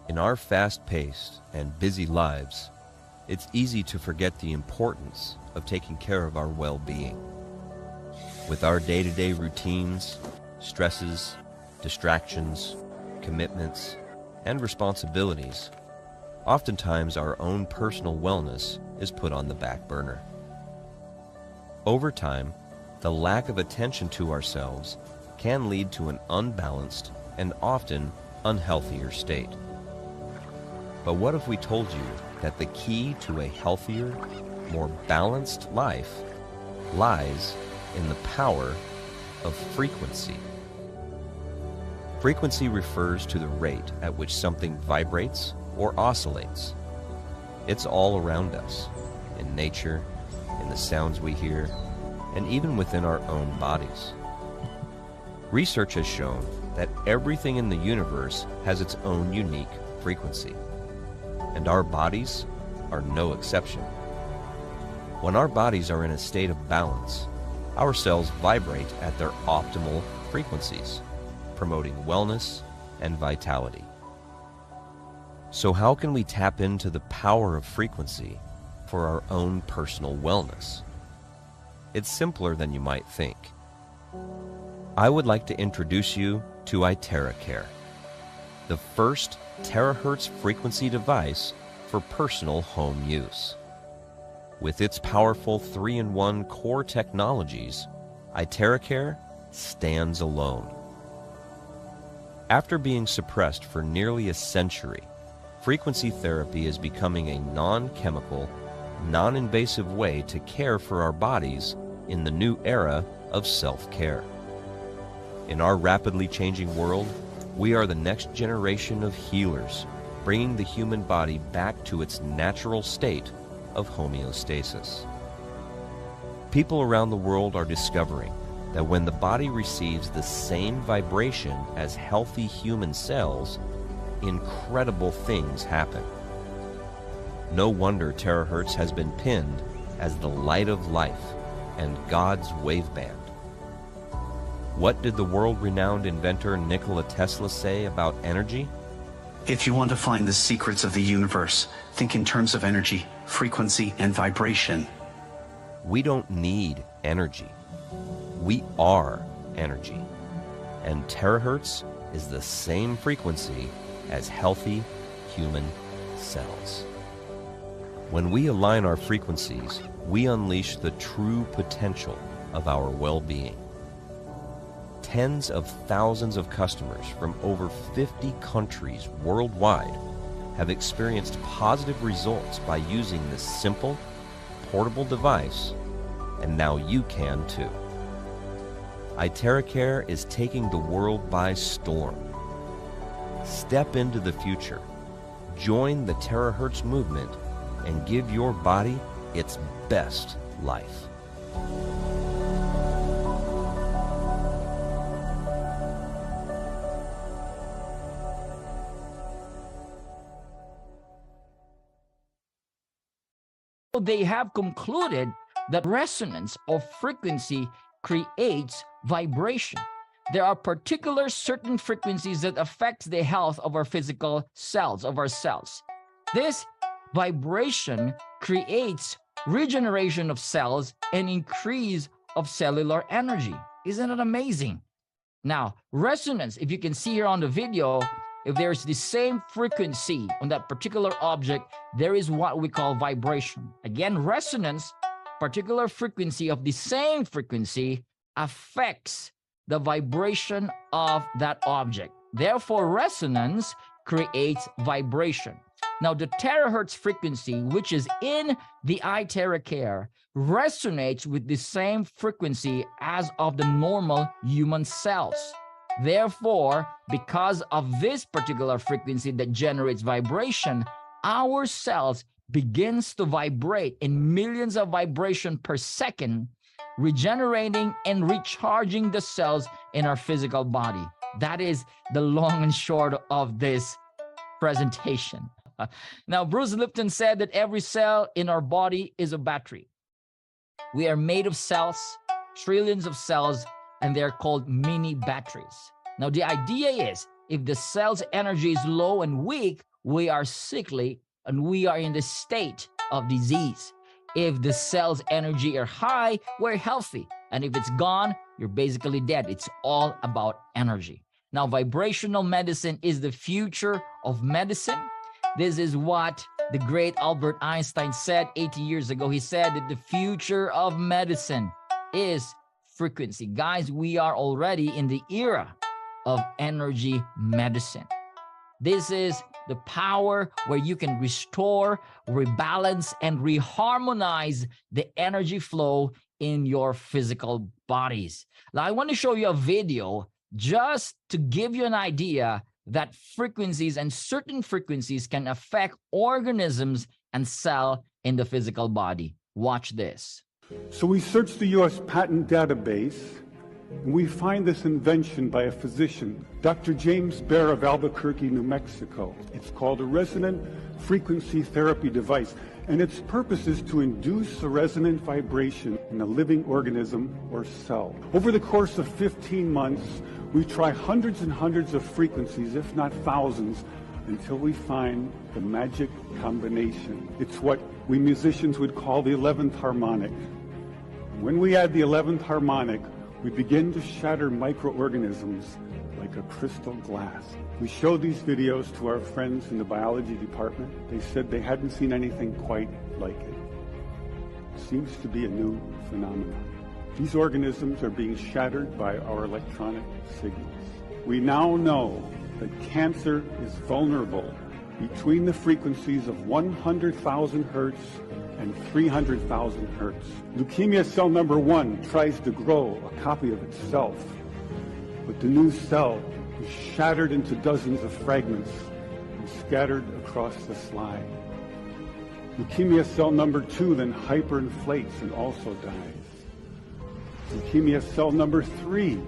In our fast-paced and busy lives, it's easy to forget the importance of taking care of our well-being. With our day-to-day routines, stresses, distractions, commitments, and responsibilities, oftentimes our own personal wellness is put on the back burner. Over time, the lack of attention to ourselves can lead to an unbalanced and often unhealthier state. But what if we told you that the key to a healthier, more balanced life lies in the power of frequency? Frequency refers to the rate at which something vibrates or oscillates. It's all around us, in nature, in the sounds we hear, and even within our own bodies. Research has shown that everything in the universe has its own unique frequency, and our bodies are no exception. When our bodies are in a state of balance, our cells vibrate at their optimal frequencies, promoting wellness and vitality. So how can we tap into the power of frequency for our own personal wellness? It's simpler than you might think. I would like to introduce you to IteraCare, the first terahertz frequency device for personal home use. With its powerful 3-in-1 core technologies, IteraCare stands alone. After being suppressed for nearly a century, frequency therapy is becoming a non-chemical, non-invasive way to care for our bodies in the new era of self-care. In our rapidly changing world, we are the next generation of healers, bringing the human body back to its natural state of homeostasis. People around the world are discovering that when the body receives the same vibration as healthy human cells, incredible things happen. No wonder terahertz has been pinned as the light of life and God's waveband. What did the world-renowned inventor Nikola Tesla say about energy? If you want to find the secrets of the universe, think in terms of energy, frequency, and vibration. We don't need energy. We are energy. And terahertz is the same frequency as healthy human cells. When we align our frequencies, we unleash the true potential of our well-being. Tens of thousands of customers from over 50 countries worldwide have experienced positive results by using this simple, portable device, and now you can too. IteraCare is taking the world by storm. Step into the future, join the terahertz movement, and give your body its best life. They have concluded that resonance of frequency creates vibration. There are particular certain frequencies that affect the health of our physical cells, of our cells. This vibration creates regeneration of cells and increase of cellular energy. Isn't it amazing? Now, resonance, if you can see here on the video, if there's the same frequency on that particular object, there is what we call vibration. Again, resonance, particular frequency of the same frequency affects the vibration of that object. Therefore, resonance creates vibration. Now, the terahertz frequency, which is in the IteraCare, resonates with the same frequency as of the normal human cells. Therefore, because of this particular frequency that generates vibration, our cells begins to vibrate in millions of vibrations per second, regenerating and recharging the cells in our physical body. That is the long and short of this presentation. Now, Bruce Lipton said that every cell in our body is a battery. We are made of cells, trillions of cells, and they're called mini batteries. Now, the idea is if the cell's energy is low and weak, we are sickly and we are in the state of disease. If the cell's energy are high, we're healthy. And if it's gone, you're basically dead. It's all about energy. Now, vibrational medicine is the future of medicine. This is what the great Albert Einstein said 80 years ago. He said that the future of medicine is frequency. Guys, we are already in the era of energy medicine. This is the power where you can restore, rebalance, and reharmonize the energy flow in your physical bodies. Now, I want to show you a video just to give you an idea that frequencies and certain frequencies can affect organisms and cell in the physical body. Watch this. So we search the U.S. patent database, and we find this invention by a physician, Dr. James Bear of Albuquerque, New Mexico. It's called a resonant frequency therapy device, and its purpose is to induce a resonant vibration in a living organism or cell. Over the course of 15 months, we try hundreds and hundreds of frequencies, if not thousands, until we find the magic combination. It's what we musicians would call the 11th harmonic. When we add the 11th harmonic, we begin to shatter microorganisms like a crystal glass. We showed these videos to our friends in the biology department. They said they hadn't seen anything quite like it. It seems to be a new phenomenon. These organisms are being shattered by our electronic signals. We now know that cancer is vulnerable between the frequencies of 100,000 hertz and 300,000 hertz. Leukemia cell number 1 tries to grow a copy of itself, but the new cell is shattered into dozens of fragments and scattered across the slide. Leukemia cell number 2 then hyperinflates and also dies. Leukemia cell number 3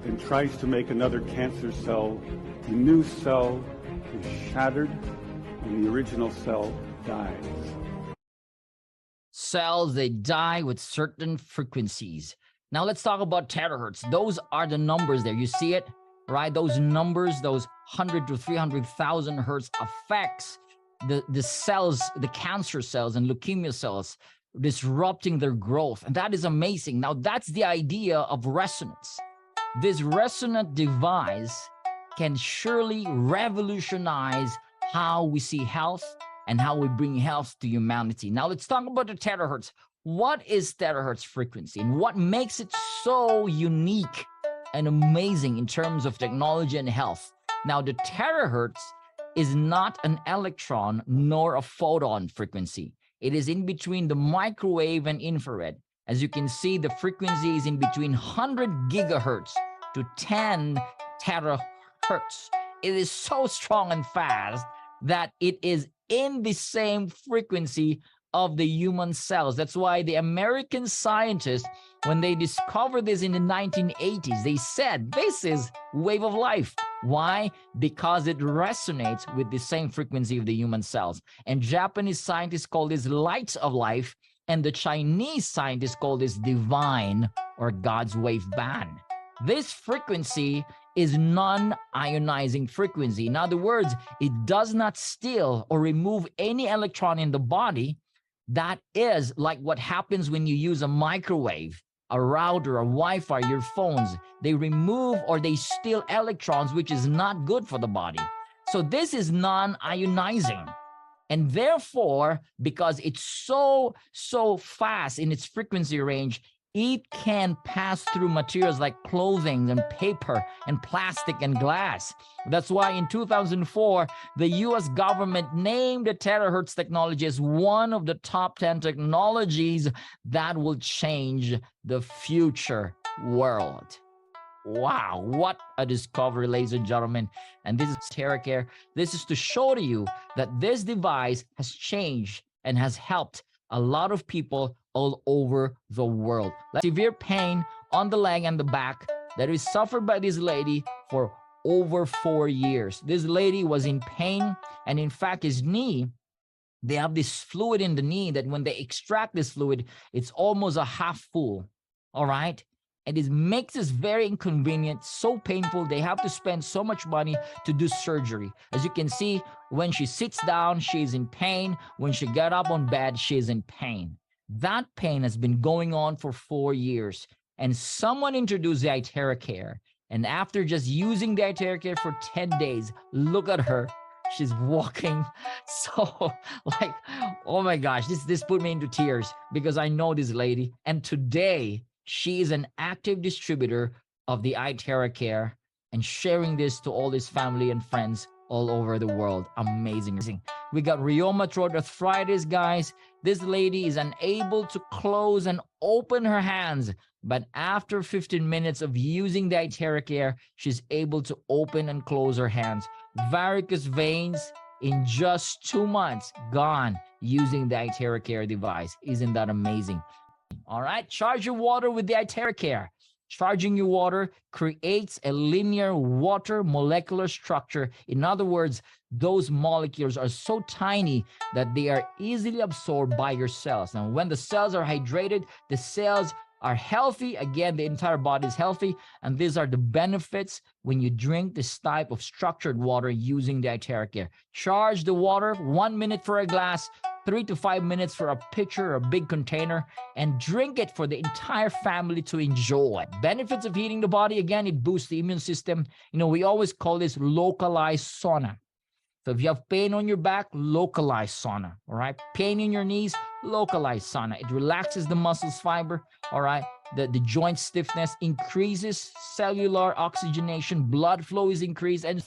then tries to make another cancer cell. The new cell is shattered and the original cell dies. Cells, they die with certain frequencies. Now let's talk about terahertz. Those are the numbers there. You see it, right? Those numbers, those 100 to 300,000 hertz affects the cells, the cancer cells and leukemia cells, disrupting their growth. And that is amazing. Now that's the idea of resonance. This resonant device can surely revolutionize how we see health and how we bring health to humanity. Now let's talk about the terahertz. What is terahertz frequency and what makes it so unique and amazing in terms of technology and health? Now the terahertz is not an electron nor a photon frequency. It is in between the microwave and infrared. As you can see, the frequency is in between 100 gigahertz to 10 terahertz. It is so strong and fast that it is in the same frequency of the human cells. That's why the American scientists, when they discovered this in the 1980s, they said, this is wave of life. Why? Because it resonates with the same frequency of the human cells. And Japanese scientists call this light of life, and the Chinese scientists call this divine or God's wave band. This frequency is non-ionizing frequency. In other words, it does not steal or remove any electron in the body. That is like what happens when you use a microwave, a router, a Wi-Fi, your phones. They remove or they steal electrons, which is not good for the body. So this is non-ionizing. And therefore, because it's so fast in its frequency range, it can pass through materials like clothing and paper and plastic and glass. That's why in 2004, the US government named the Terahertz technology as one of the top 10 technologies that will change the future world. Wow, what a discovery, ladies and gentlemen. And this is TeraCare. This is to show to you that this device has changed and has helped a lot of people all over the world. Severe pain on the leg and the back that is suffered by this lady for over 4 years. This lady was in pain, and in fact, his knee, they have this fluid in the knee that when they extract this fluid, it's almost a half full, all right? And it makes this very inconvenient, so painful. They have to spend so much money to do surgery. As you can see, when she sits down, she's in pain. When she got up on bed, she's in pain. That pain has been going on for 4 years. And someone introduced the IteraCare. And after just using the IteraCare for 10 days, look at her. She's walking so like, oh my gosh, this put me into tears because I know this lady. And today, she is an active distributor of the IteraCare and sharing this to all his family and friends all over the world. Amazing. We got rheumatoid arthritis, guys. This lady is unable to close and open her hands. But after 15 minutes of using the IteraCare, she's able to open and close her hands. Varicose veins in just 2 months, gone using the IteraCare device. Isn't that amazing? All right, charge your water with the IteraCare. Charging your water creates a linear water molecular structure. In other words, those molecules are so tiny that they are easily absorbed by your cells. Now, when the cells are hydrated, the cells are healthy. Again, the entire body is healthy. And these are the benefits when you drink this type of structured water using the IteraCare. Charge the water, 1 minute for a glass, 3 to 5 minutes for a pitcher or a big container, and drink it for the entire family to enjoy. Benefits of heating the body, again, it boosts the immune system. You know, we always call this localized sauna. So if you have pain on your back, localized sauna, all right? Pain in your knees, localized sauna. It relaxes the muscles fiber, all right? The joint stiffness increases cellular oxygenation, blood flow is increased, and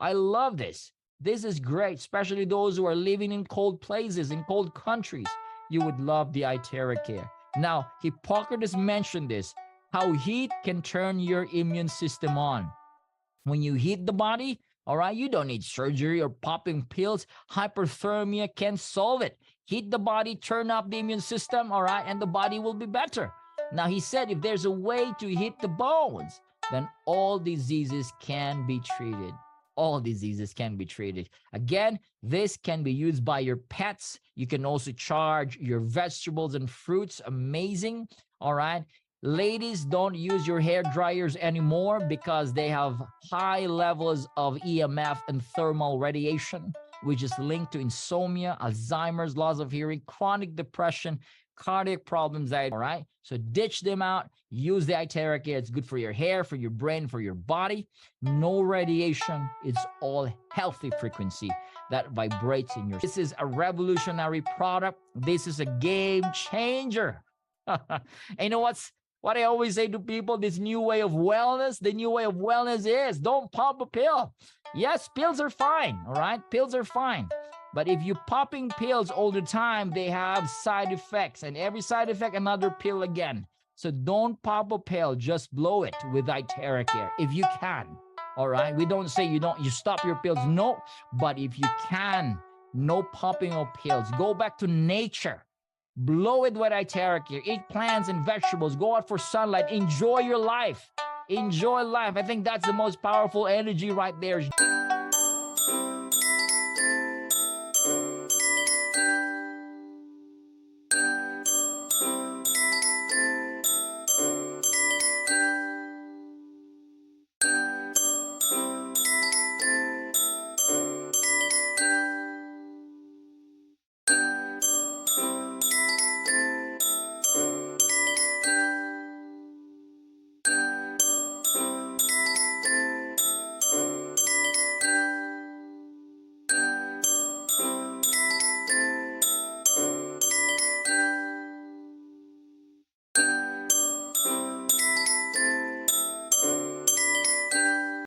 I love this. This is great, especially those who are living in cold places, in cold countries. You would love the IteraCare. Now, Hippocrates mentioned this, how heat can turn your immune system on. When you heat the body, all right, you don't need surgery or popping pills. Hyperthermia can solve it. Heat the body, turn up the immune system, all right, and the body will be better. Now, he said if there's a way to heat the bones, then all diseases can be treated. All diseases can be treated. Again, this can be used by your pets. You can also charge your vegetables and fruits. Amazing, all right? Ladies, don't use your hair dryers anymore because they have high levels of EMF and thermal radiation, which is linked to insomnia, Alzheimer's, loss of hearing, chronic depression, cardiac problems, all right? So ditch them out. Use the IteraCare. It's good for your hair, for your brain, for your body. No radiation. It's all healthy frequency that vibrates in your... This is a revolutionary product. This is a game changer. And you know what I always say to people, this new way of wellness, the new way of wellness is don't pop a pill. Yes, pills are fine, all right? Pills are fine. But if you're popping pills all the time, they have side effects. And every side effect, another pill again. So don't pop a pill, just blow it with IteraCare if you can, all right? We don't say you stop your pills, no. But if you can, no popping of pills. Go back to nature. Blow it with IteraCare. Eat plants and vegetables. Go out for sunlight. Enjoy your life. Enjoy life. I think that's the most powerful energy right there.